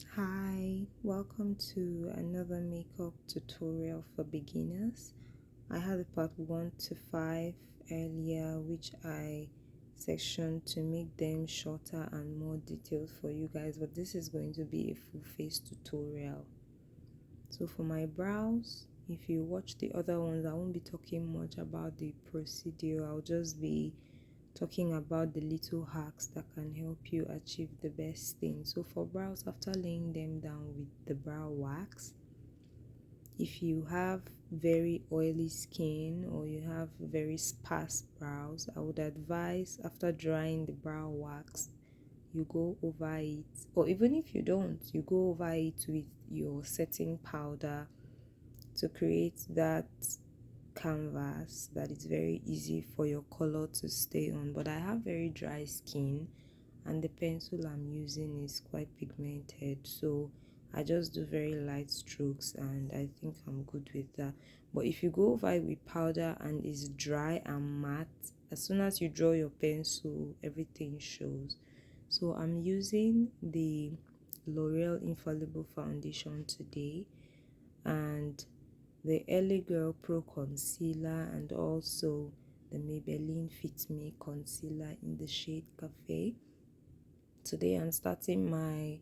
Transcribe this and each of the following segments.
Hi, welcome to another makeup tutorial for beginners. I had a part 1 to 5 earlier, which I sectioned to make them shorter and more detailed for you guys, but this is going to be a full face tutorial. So for my brows, if you watch the other ones, I won't be talking much about the procedure. I'll just be talking about the little hacks that can help you achieve the best thing. So for brows, after laying them down with the brow wax, if you have very oily skin or you have very sparse brows, I would advise after drying the brow wax, you go over it, or even if you don't, you go over it with your setting powder to create that canvas that is very easy for your color to stay on. But I have very dry skin and the pencil I'm using is quite pigmented, so I just do very light strokes and I think I'm good with that. But if you go over it with powder and it's dry and matte, as soon as you draw your pencil, everything shows. So I'm using the L'Oreal Infallible Foundation today and the LA Girl Pro Concealer and also the Maybelline Fit Me Concealer in the shade Cafe. Today I'm starting my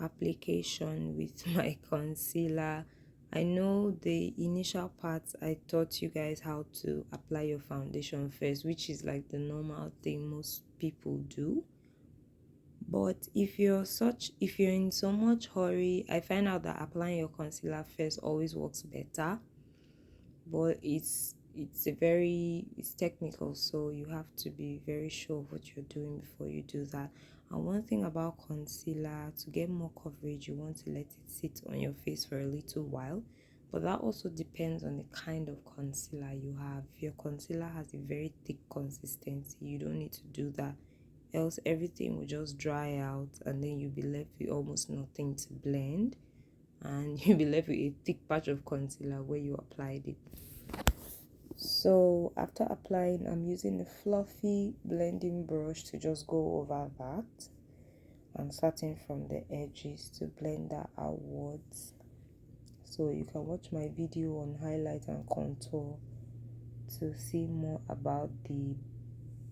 application with my concealer. I know the initial parts I taught you guys how to apply your foundation first, which is like the normal thing most people do. But if you're in so much hurry, I find out that applying your concealer first always works better. But it's technical, so you have to be very sure of what you're doing before you do that. And one thing about concealer, to get more coverage, you want to let it sit on your face for a little while. But that also depends on the kind of concealer you have. If your concealer has a very thick consistency, you don't need to do that, else everything will just dry out and then you'll be left with almost nothing to blend, and you'll be left with a thick patch of concealer where you applied it. So after applying, I'm using a fluffy blending brush to just go over that and starting from the edges to blend that outwards. So you can watch my video on highlight and contour to see more about the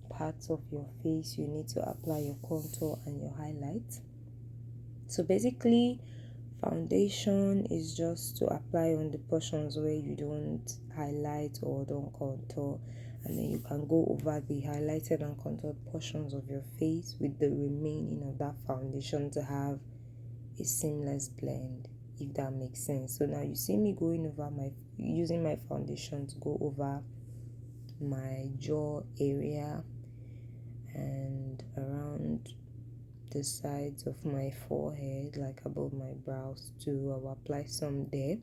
parts of your face you need to apply your contour and your highlight. So basically, foundation is just to apply on the portions where you don't highlight or don't contour, and then you can go over the highlighted and contoured portions of your face with the remaining of that foundation to have a seamless blend, if that makes sense. So now you see me using my foundation to go over my jaw area and around the sides of my forehead, like above my brows too. I'll apply some there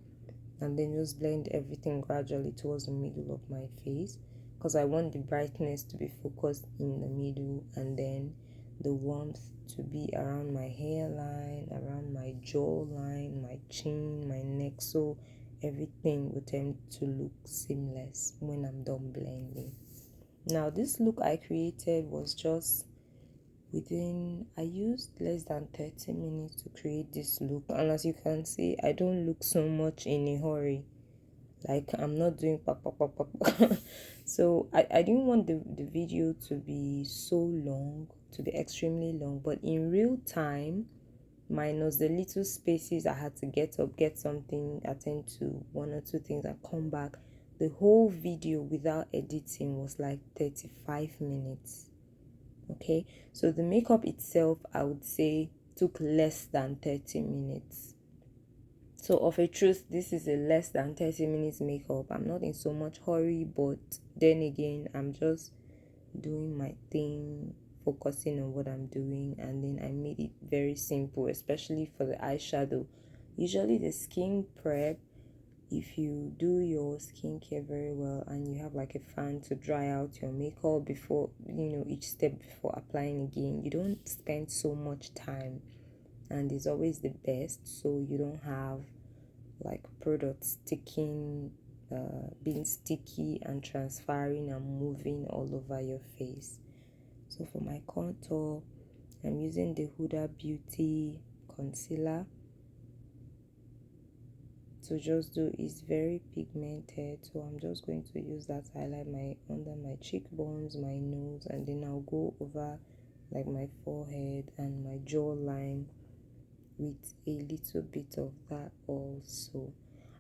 and then just blend everything gradually towards the middle of my face, because I want the brightness to be focused in the middle and then the warmth to be around my hairline, around my jawline, my chin, my neck, so everything will tend to look seamless when I'm done blending. Now this look I created was just I used less than 30 minutes to create this look, and as you can see, I don't look so much in a hurry, like I'm not doing pop pop pop pop. So I didn't want the video to be so long, to be extremely long, but in real time, minus the little spaces I had to get up, get something, attend to one or two things and come back, the whole video without editing was like 35 minutes. Okay, so the makeup itself, I would say, took less than 30 minutes. So of a truth, this is a less than 30 minutes makeup. I'm not in so much hurry, but then again, I'm just doing my thing, focusing on what I'm doing, and then I made it very simple, especially for the eyeshadow. Usually the skin prep, if you do your skincare very well and you have like a fan to dry out your makeup before, each step before applying again, you don't spend so much time, and it's always the best, so you don't have like products sticking, being sticky and transferring and moving all over your face. So for my contour, I'm using the Huda Beauty concealer to just do is very pigmented, so I'm just going to use that to highlight my under my cheekbones, my nose, and then I'll go over like my forehead and my jawline with a little bit of that also.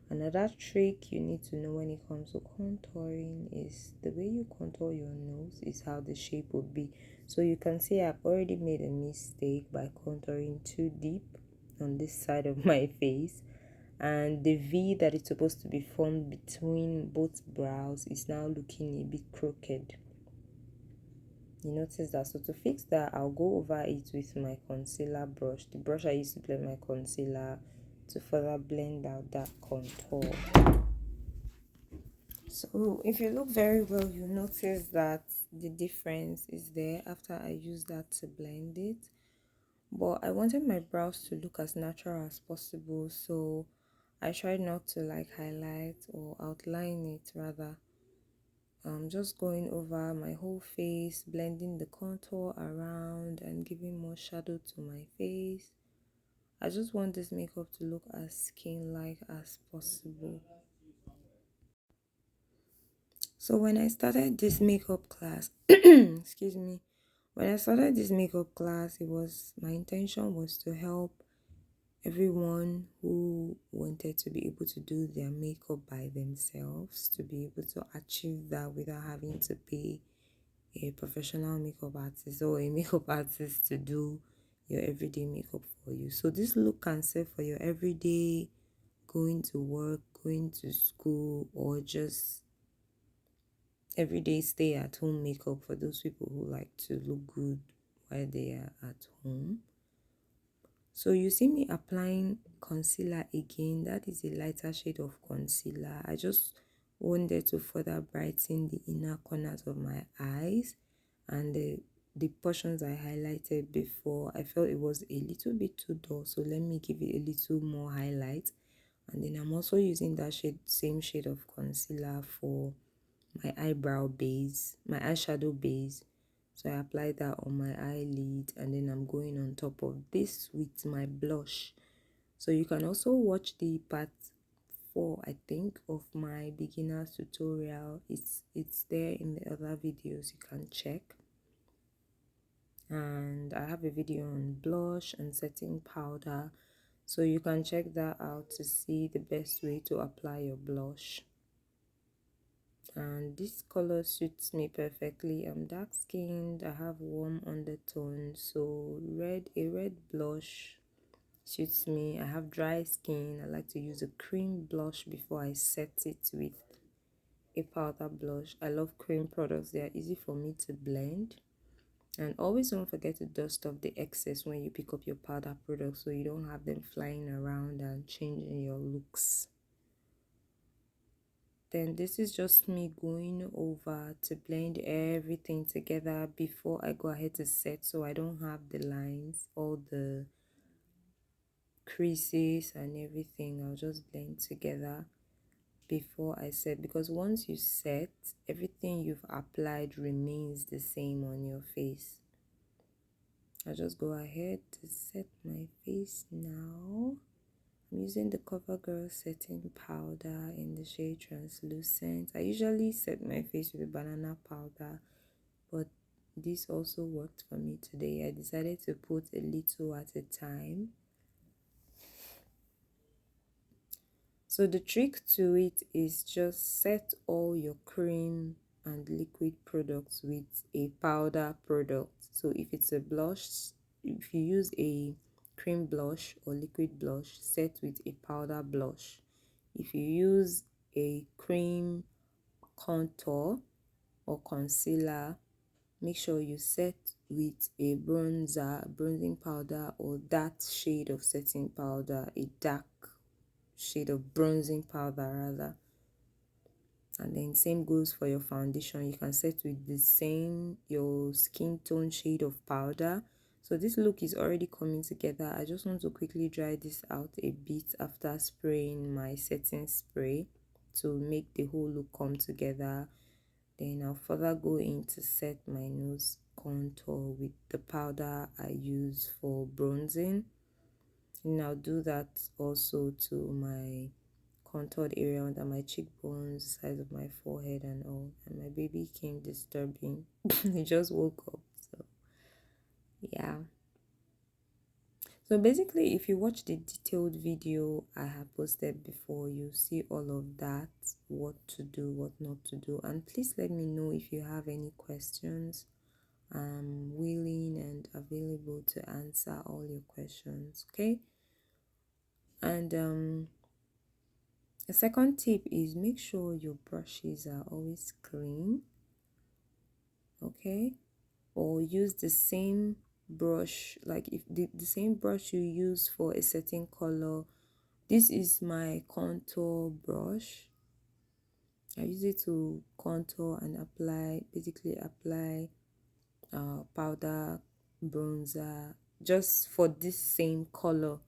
Another trick you need to know when it comes to contouring is the way you contour your nose is how the shape would be. So you can see I've already made a mistake by contouring too deep on this side of my face, and the V that is supposed to be formed between both brows is now looking a bit crooked. You notice that? So to fix that, I'll go over it with my concealer brush, the brush I used to blend my concealer, to further blend out that contour. So if you look very well, you notice that the difference is there after I use that to blend it. But I wanted my brows to look as natural as possible, so I tried not to like highlight or outline it, rather just going over my whole face, blending the contour around and giving more shadow to my face. I just want this makeup to look as skin-like as possible. So when I started this makeup class, excuse me, when I started this makeup class, my intention was to help everyone who wanted to be able to do their makeup by themselves, to be able to achieve that without having to pay a professional makeup artist or a makeup artist to do your everyday makeup for you. So this look can serve for your everyday going to work, going to school, or just everyday stay at home makeup for those people who like to look good while they are at home. So you see me applying concealer again. That is a lighter shade of concealer. I just wanted to further brighten the inner corners of my eyes and the portions I highlighted before. I felt it was a little bit too dull, so let me give it a little more highlight. And then I'm also using that same shade of concealer for my eyebrow base, my eyeshadow base. So I apply that on my eyelid, and then I'm going on top of this with my blush. So you can also watch the part 4, I think, of my beginner's tutorial. It's there in the other videos, you can check. And I have a video on blush and setting powder, so you can check that out to see the best way to apply your blush. And this color suits me perfectly. I'm dark skinned, I have warm undertones, so a red blush suits me. I have dry skin. I like to use a cream blush before I set it with a powder blush. I love cream products, they are easy for me to blend. And always don't forget to dust off the excess when you pick up your powder products, so you don't have them flying around and changing your looks. Then this is just me going over to blend everything together before I go ahead to set, so I don't have the lines, all the creases and everything. I'll just blend together before I set, because once you set, everything you've applied remains the same on your face. I'll just go ahead to set my face now. I'm using the CoverGirl setting powder in the shade Translucent. I usually set my face with a banana powder, but this also worked for me today. I decided to put a little at a time. So the trick to it is just set all your cream and liquid products with a powder product. So if it's a blush, if you use a cream blush or liquid blush, set with a powder blush. If you use a cream contour or concealer, make sure you set with a bronzing powder, or that shade of setting powder, a dark shade of bronzing powder rather. And then same goes for your foundation. You can set with the same your skin tone shade of powder. So this look is already coming together. I just want to quickly dry this out a bit after spraying my setting spray to make the whole look come together. Then I'll further go in to set my nose contour with the powder I use for bronzing. And I'll do that also to my contoured area under my cheekbones, sides of my forehead and all. And my baby came disturbing. He just woke up. So yeah. So basically, if you watch the detailed video I have posted before, you'll see all of that, what to do, what not to do. And please let me know if you have any questions. I'm willing and available to answer all your questions, okay? And the second tip is make sure your brushes are always clean, okay? Or use the same brush, like if the same brush you use for a certain color. This is my contour brush. I use it to contour and basically apply powder, bronzer, just for this same color.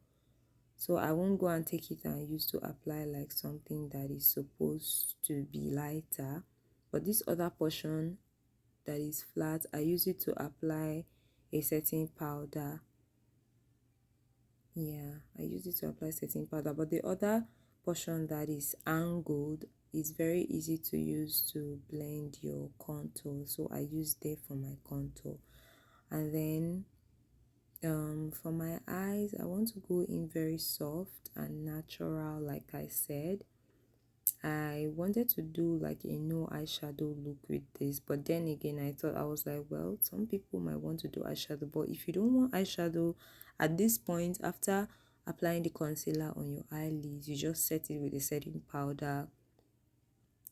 So I won't go and take it and use to apply like something that is supposed to be lighter. But this other portion that is flat, I use it to apply a setting powder. Yeah, I use it to apply setting powder. But the other portion that is angled is very easy to use to blend your contour. So I use there for my contour. And then for my eyes, I want to go in very soft and natural, like I said. I wanted to do like a no eyeshadow look with this, but then again I was like, well, some people might want to do eyeshadow, but if you don't want eyeshadow at this point, after applying the concealer on your eyelids, you just set it with a setting powder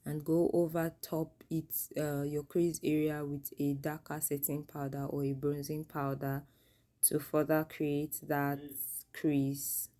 and go over top your crease area with a darker setting powder or a bronzing powder to further create that crease.